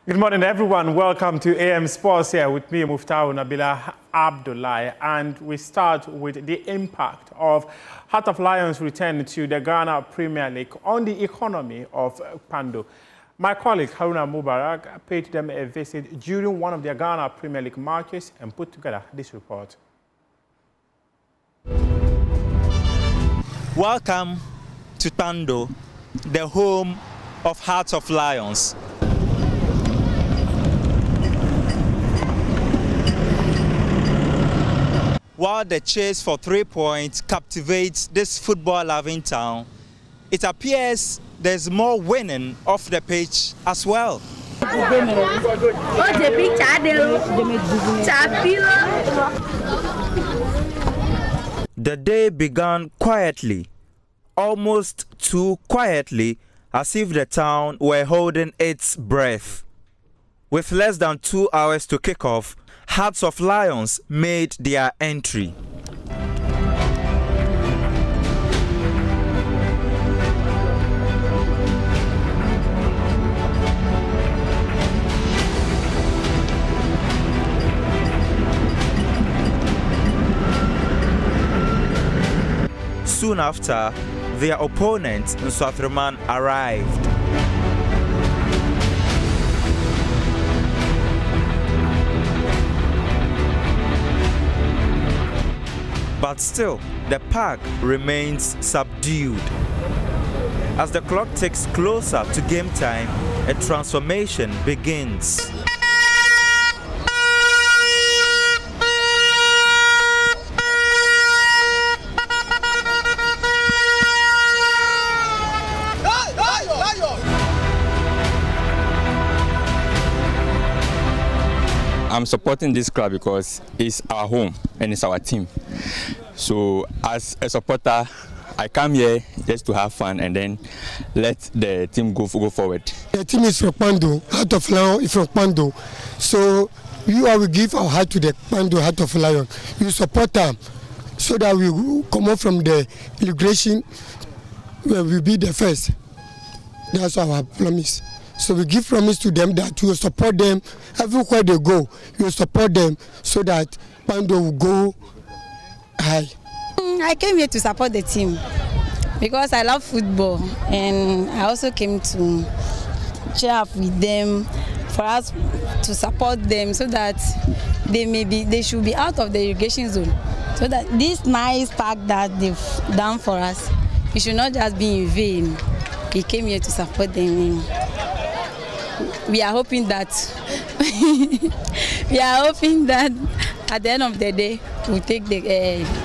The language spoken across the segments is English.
Good morning, everyone. Welcome to AM Sports here with me, Muftau Nabila Abdullahi. And we start with the impact of Hearts of Lions return to the Ghana Premier League on the economy of Kpando. My colleague Haruna Mubarak paid them a visit during one of their Ghana Premier League matches and put together this report. Welcome to Kpando, the home of Hearts of Lions. While the chase for 3 points captivates this football-loving town, it appears there's more winning off the pitch as well. The day began quietly, almost too quietly, as if the town were holding its breath. With less than 2 hours to kick off, Hearts of Lions made their entry. Soon after, their opponent, Nswathreman, arrived. But still, the park remains subdued. As the clock ticks closer to game time, a transformation begins. I'm supporting this club because it's our home and it's our team. So as a supporter, I come here just to have fun and then let the team go forward. The team is from Kpando, Heart of Lion is from Kpando. So we will give our heart to the Kpando Heart of Lion. You support them so that we will come out from the immigration where we be the first. That's our promise. So we give promise to them that we will support them everywhere they go. We will support them so that Kpando will go high. I came here to support the team because I love football, and I also came to cheer up with them for us to support them so that they should be out of the irrigation zone. So that this nice park that they've done for us, it should not just be in vain. We came here to support them. We are hoping that at the end of the day we'll take the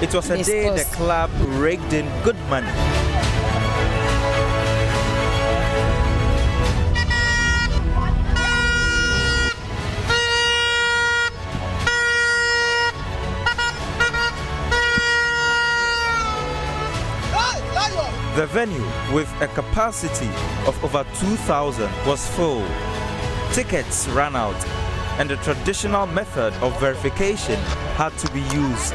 It was a day the club raked in good money. The venue, with a capacity of over 2,000, was full. Tickets ran out, and the traditional method of verification had to be used.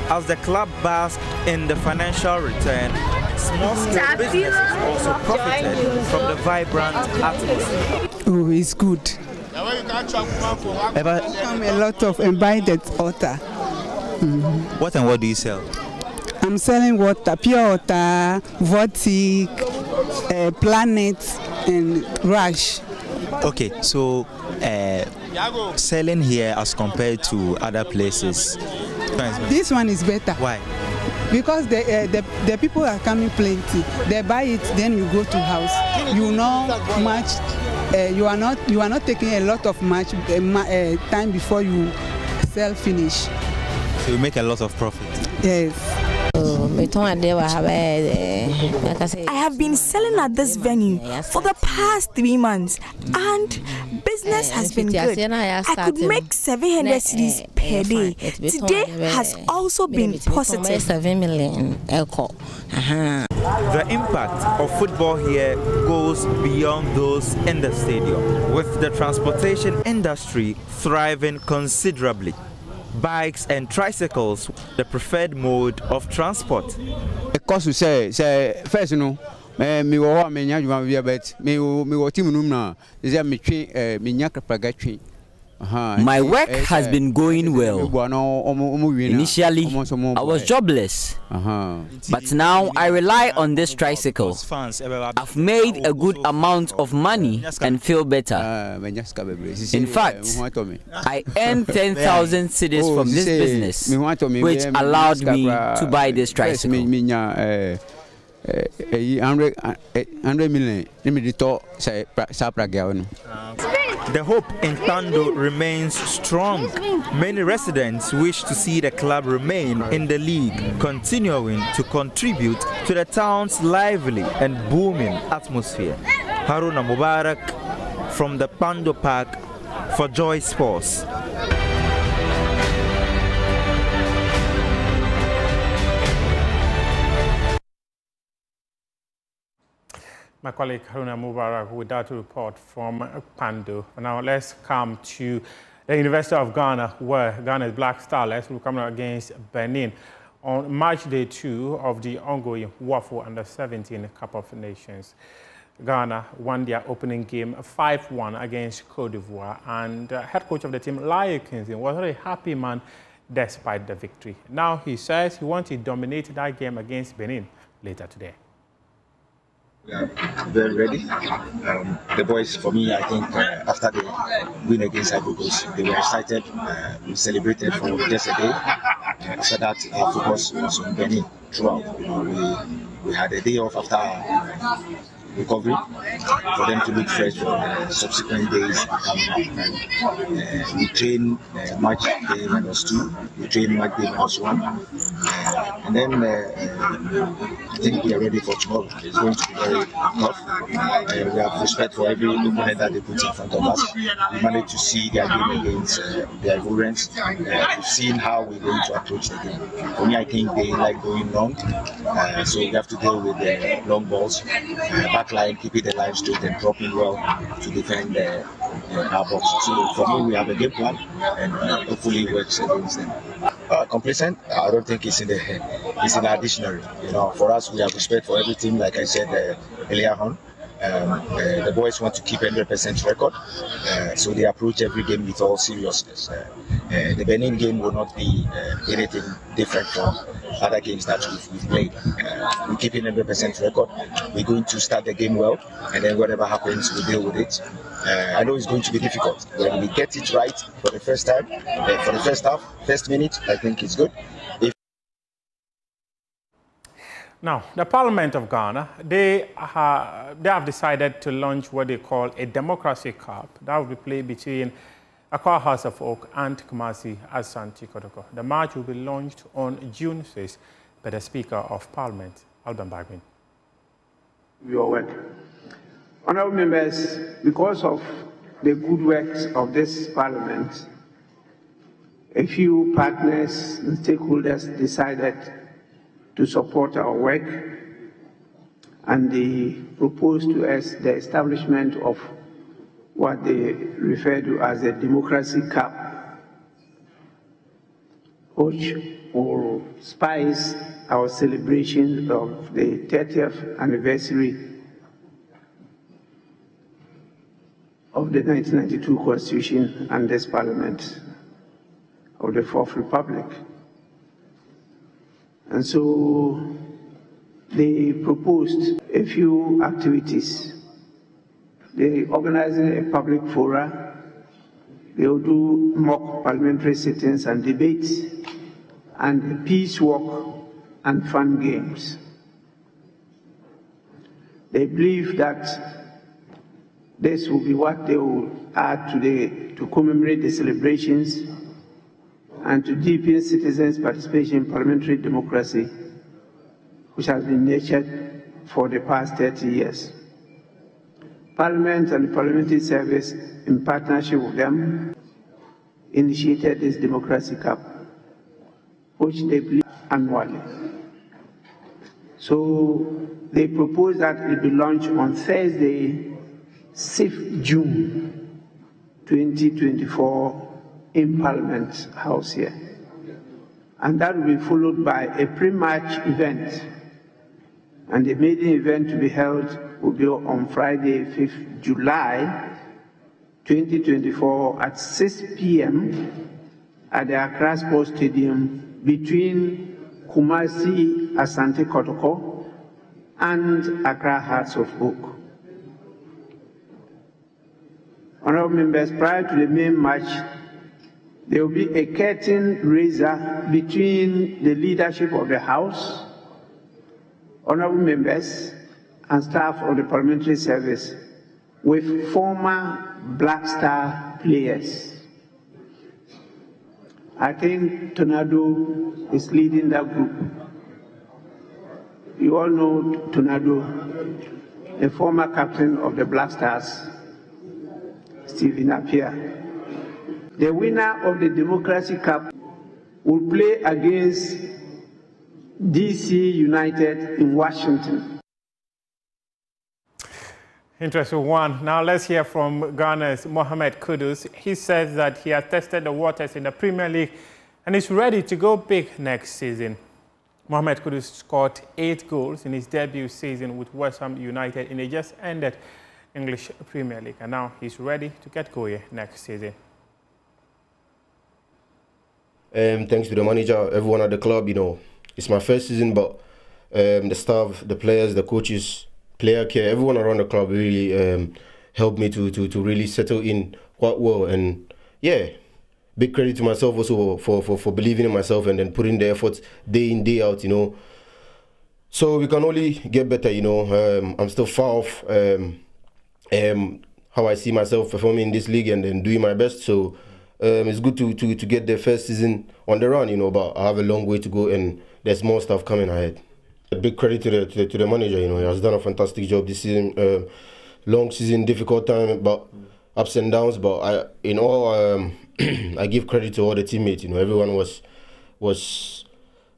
As the club basked in the financial return, small-scale businesses also profited from the vibrant atmosphere. Oh, it's good. I'm a lot of invited water. What and what do you sell? I'm selling water, pure water, Vortic, Planet, and Rush. Okay, so selling here as compared to other places. This one is better. Why? Because the people are coming plenty. They buy it, then you go to house. You know much. You are not taking a lot of much time before you sell finish. So you make a lot of profit. Yes. I have been selling at this venue for the past 3 months and business has been good. I could make 700 cedis per day. Today has also been positive. 7 million. The impact of football here goes beyond those in the stadium, with the transportation industry thriving considerably. Bikes and tricycles, the preferred mode of transport. Because we say first, you know, me wo me nya juma bia bet me wo team num na is me twi me nya kapaga twi. My work has been going well. Initially, I was jobless, but now I rely on this tricycle. I've made a good amount of money and feel better. In fact, I earned 10,000 cedis from this business, which allowed me to buy this tricycle. 100 million. The hope in Kpando remains strong. Many residents wish to see the club remain in the league, continuing to contribute to the town's lively and booming atmosphere. Haruna Mubarak from the Kpando Park for Joy Sports. My colleague Haruna Mubarak with that report from Kpando. Now let's come to the University of Ghana, where Ghana's Black Starlets will come against Benin on match day 2 of the ongoing WAFU Under-17 Cup of Nations. Ghana won their opening game 5-1 against Cote d'Ivoire, and head coach of the team, Lai Kinsley, was a happy man despite the victory. Now he says he wants to dominate that game against Benin later today. We are very ready. The boys, for me, I think after the win against Ivory Coast, they were excited. We celebrated for just a day. After that, our focus was on Benin throughout. You know, we had a day off after recovery for them to look fresh for subsequent days. We train match day -2, we train match day -1, and then I think we are ready for tomorrow. It's going to be very tough. We have respect for every opponent that they put in front of us. We managed to see their game against their opponents. We've seen how we're going to approach the game. For me, I think they like going long, so we have to deal with the long balls. Line, keeping the line straight and dropping well to defend our box. So for me, we have a game plan, and hopefully it works against them. Complacent? I don't think it's in the dictionary. You know, for us, we have respect for every team. Like I said earlier on, the boys want to keep 100% record, so they approach every game with all seriousness. The Benin game will not be anything different from other games that we've played. We're keeping 100% record. We're going to start the game well, and then whatever happens, we deal with it. I know it's going to be difficult. When we get it right for the first time, for the first half, first minute, I think it's good. Now, the Parliament of Ghana, they have decided to launch what they call a Democracy Cup that will be played between Accra House of Oak and Kumasi Asante Kotoko. The match will be launched on June 6th by the Speaker of Parliament, Alban Bagbin. Your work. Honourable members, because of the good works of this Parliament, a few partners and stakeholders decided to support our work, and they proposed to us the establishment of what they refer to as a Democracy Cup, which will spice our celebration of the 30th anniversary of the 1992 Constitution and this Parliament of the Fourth Republic. And so they proposed a few activities. They organized a public forum. They will do mock parliamentary sittings and debates, and peace walk and fun games. They believe that this will be what they will add today to commemorate the celebrations and to deepen citizens' participation in parliamentary democracy which has been nurtured for the past 30 years. Parliament and the Parliamentary Service, in partnership with them, initiated this Democracy Cup, which they play annually. So they propose that it be launched on Thursday, 6th June 2024 in Parliament House here. And that will be followed by a pre-match event. And the maiden event to be held will be on Friday, 5th July 2024 at 6 p.m. at the Accra Sports Stadium between Kumasi Asante Kotoko and Accra Hearts of Oak. Honorable members, prior to the main match, there will be a curtain raiser between the leadership of the House, honorable members, and staff of the Parliamentary Service with former Black Star players. I think Tornado is leading that group. You all know Tornado, the former captain of the Black Stars, Stephen Appiah. The winner of the Democracy Cup will play against DC United in Washington. Interesting one. Now let's hear from Ghana's Mohamed Kudus. He says that he has tested the waters in the Premier League and is ready to go big next season. Mohamed Kudus scored 8 goals in his debut season with West Ham United in a just ended English Premier League, and now he's ready to get going next season. Thanks to the manager, everyone at the club, you know, it's my first season, but the staff, the players, the coaches, player care, everyone around the club really helped me to really settle in quite well. And yeah, big credit to myself also for believing in myself and then putting the effort day in, day out, you know. So we can only get better, you know. I'm still far off how I see myself performing in this league and then doing my best. So it's good to get the first season on the run, you know, but I have a long way to go and there's more stuff coming ahead. A big credit to the manager, you know, he has done a fantastic job this season. Long season, difficult time, but ups and downs. But I give credit to all the teammates. You know, everyone was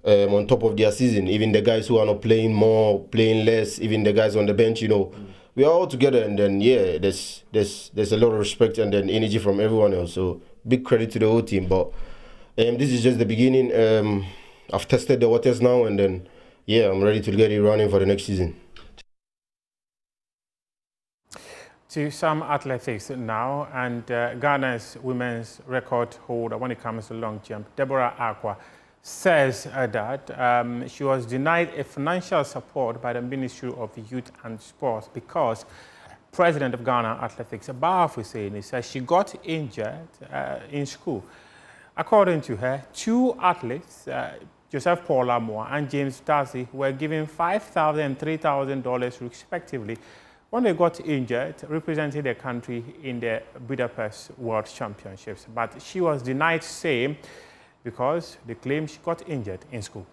on top of their season. Even the guys who are not playing more, playing less. Even the guys on the bench, you know, we are all together. And then yeah, there's a lot of respect and then energy from everyone else. So big credit to the whole team. But this is just the beginning. I've tested the waters now, and then yeah, I'm ready to get it running for the next season. To some athletics now, and Ghana's women's record holder when it comes to long jump, Deborah Akwa, says that she was denied a financial support by the Ministry of Youth and Sports because President of Ghana Athletics, Ba Hussein, says she got injured in school. According to her, 2 athletes, Joseph Paul Amoa and James Darcy, were given $5,000 and $3,000 respectively when they got injured representing their country in the Budapest World Championships. But she was denied same because they claim she got injured in school.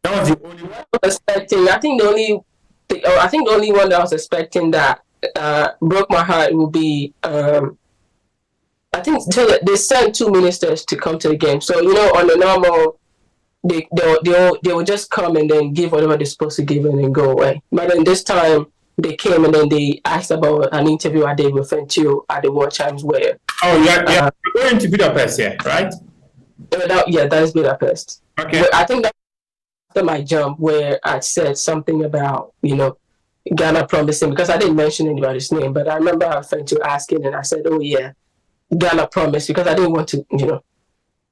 That was the only one I was expecting. I think the only one that I was expecting that broke my heart would be I think they sent 2 ministers to come to the game. So, you know, on the normal, they will just come and then give whatever they're supposed to give and then go away. But then this time, they came and then they asked about an interview I did with Fentio at the World Champs where... Oh, yeah. You're going to Budapest, yeah, right? Yeah, that is Budapest. Okay. But I think that after my jump where I said something about, you know, Ghana promising, because I didn't mention anybody's name, but I remember Fentio asking and I said, oh, yeah. Ghana promised, because I didn't want to, you know.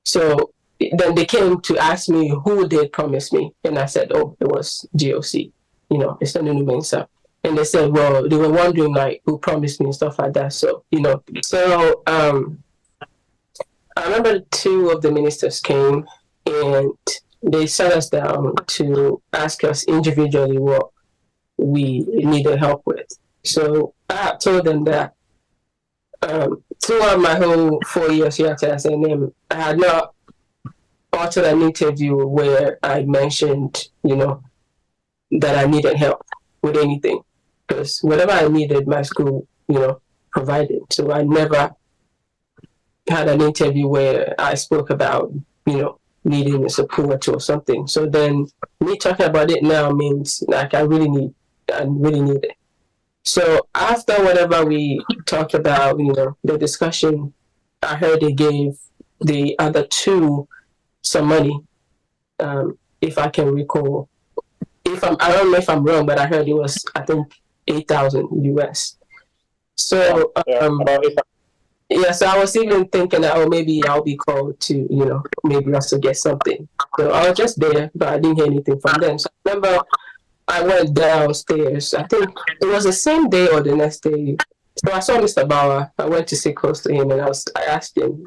So then they came to ask me who did promise me. And I said, oh, it was GOC, you know, it's not new Mensa. And they said, well, they were wondering like who promised me and stuff like that. So, you know, so I remember 2 of the ministers came and they sat us down to ask us individually what we needed help with. So I told them that throughout my whole 4 years here at SNM, I had not got to an interview where I mentioned, that I needed help with anything. Because whatever I needed, my school, provided. So I never had an interview where I spoke about, needing support or something. So then me talking about it now means like I really need it. So after whatever we talked about, the discussion, I heard they gave the other two some money, if I can recall. I don't know if I'm wrong, but I heard it was, I think, 8,000 US. So so I was even thinking that, maybe I'll be called to, maybe also get something. So I was just there, but I didn't hear anything from them. So I remember I went downstairs. I think it was the same day or the next day. So I saw Mr. Bauer. I went to sit close to him, and I asked him,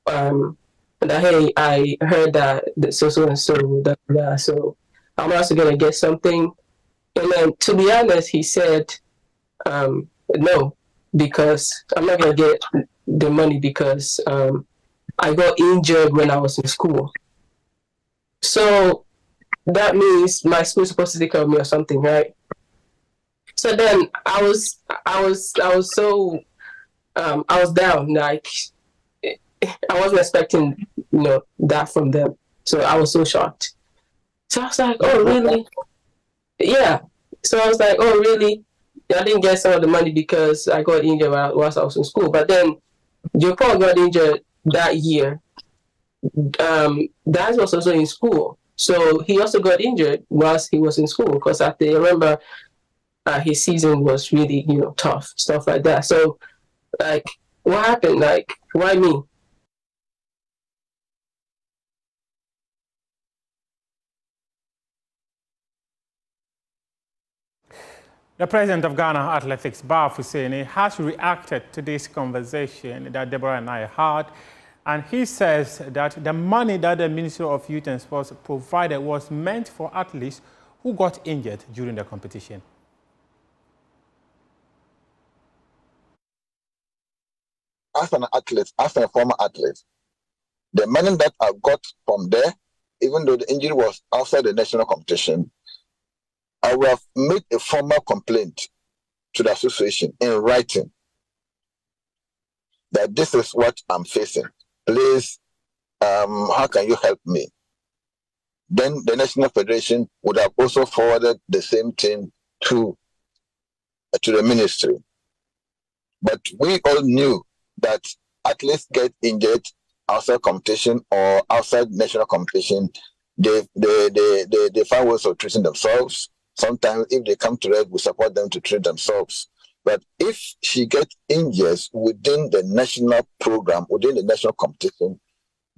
that, hey, I heard that so and so, so I'm also gonna get something. And then, to be honest, he said, no, because I'm not gonna get the money because I got injured when I was in school. So that means my school's supposed to take care of me or something, right? So then I was so I was down, like I wasn't expecting that from them. So I was so shocked. So I was like, oh really? Yeah. So I was like, oh really? I didn't get some of the money because I got injured whilst I was in school. But then Japan got injured that year. Dad was also in school. So he also got injured whilst he was in school because I remember his season was really, tough, stuff like that. So, like, what happened? Like, why me? The president of Ghana Athletics, Bar Fuseni, has reacted to this conversation that Deborah and I had. And he says that the money that the Ministry of Youth and Sports provided was meant for athletes who got injured during the competition. As an athlete, as a former athlete, the money that I got from there, even though the injury was outside the national competition, I will have made a formal complaint to the association in writing that this is what I'm facing. Please, how can you help me? Then the National Federation would have also forwarded the same thing to the ministry. But we all knew that athletes get injured outside competition or outside national competition. They find ways of treating themselves. Sometimes if they come to us, we support them to treat themselves. But if she gets injured within the national program, within the national competition,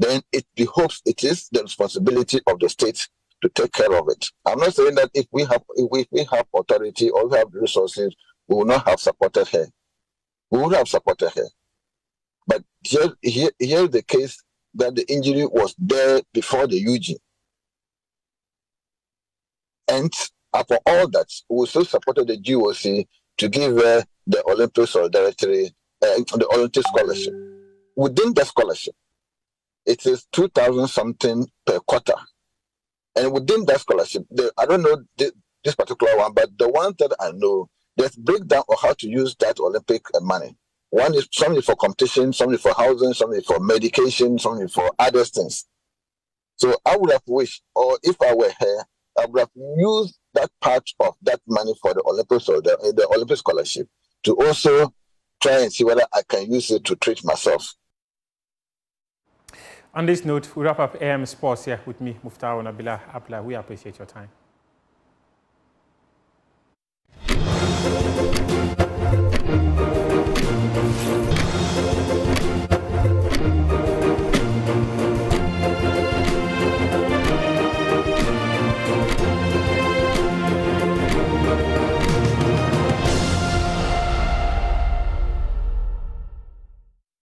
then it is the responsibility of the state to take care of it. I'm not saying that if we have authority or we have resources, we will not have supported her. We would have supported her. But here is the case that the injury was there before the UG. And after all that, we still supported the GOC to give her the Olympic Solidarity, the Olympic scholarship. Within the scholarship, it is 2,000 something per quarter. And within that scholarship, I don't know this particular one, but the one that I know, there's breakdown of how to use that Olympic money. One is something for competition, something for housing, something for medication, something for other things. So I would have wished, or if I were her, I would have used that part of that money for the Olympic scholarship to also try and see whether I can use it to treat myself. On this note, we wrap up AM Sports here with me, Muftau Nabila Abla. We appreciate your time.